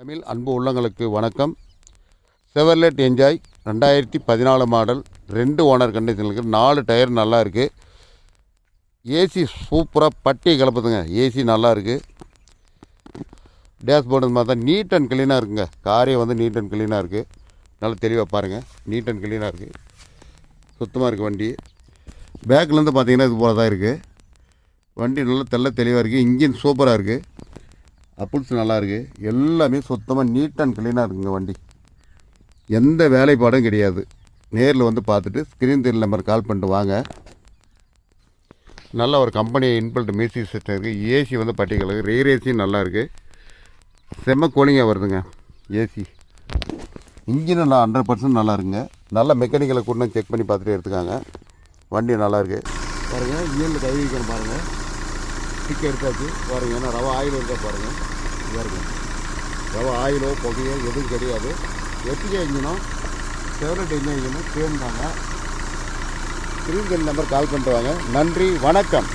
தமிழ் அன்பு உள்ளங்களுக்கு வணக்கம். செவர்லெட் என்ஜாய் 2014 மாடல் 2 ஓனர் கண்டிஷனில் இருக்குது. 4 டயர் நல்லா இருக்குது. ஏசி சூப்பராக பட்டி கிளப்புதுங்க. ஏசி நல்லா இருக்குது. டேஷ்போர்டு மாதிரி தான் நீட் அண்ட் க்ளீனாக இருக்குங்க. காரே வந்து நீட் அண்ட் க்ளீனாக இருக்குது. நல்லா தெளிவாக பாருங்கள். நீட் அண்ட் க்ளீனாக இருக்குது. சுத்தமாக இருக்குது வண்டி. பேக்லேருந்து பார்த்தீங்கன்னா இது போல தான் இருக்குது. வண்டி நல்லா தெளிவாக இருக்குது. இன்ஜின் சூப்பராக இருக்குது. அப்புல்ஸ் நல்லா இருக்குது. எல்லாமே சுத்தமாக நீட் அண்ட் க்ளீனாக இருக்குங்க. வண்டி எந்த வேலைப்பாடும் கிடையாது. நேரில் வந்து பார்த்துட்டு ஸ்க்ரீன் தெரியல நம்பர் கால் பண்ணிட்டு வாங்க. நல்ல ஒரு கம்பெனி இன்பல்ட் மியூசிக் சிஸ்டம் இருக்குது. ஏசி வந்து பட்டிகளுக்கு ரீர் ஏசி நல்லா இருக்குது. செம்ம கூலிங்காக வருதுங்க ஏசி. இன்ஜின் நல்லா 100% நல்லா இருக்குங்க. நல்ல மெக்கானிக்கலை கூட செக் பண்ணி பார்த்துட்டு எடுத்துக்காங்க. வண்டி நல்லா இருக்குது பாருங்கள். இயலில் கை வைக்கணும் பாருங்கள். ஸ்டிக் எடுத்தாச்சு பாருங்கள். ஏன்னா ரவை ஆயில் இருக்கா பாருங்கள். பாருங்க, ரவை ஆயிலோ புகையோ எதுவும் கிடையாது. எட்டுக்கே இன்ஜினும் செவரட் இன்ஜினும் சேம் தாங்க. ஸ்க்ரீன் நம்பர் கால் பண்ணிட்டு வாங்க. நன்றி, வணக்கம்.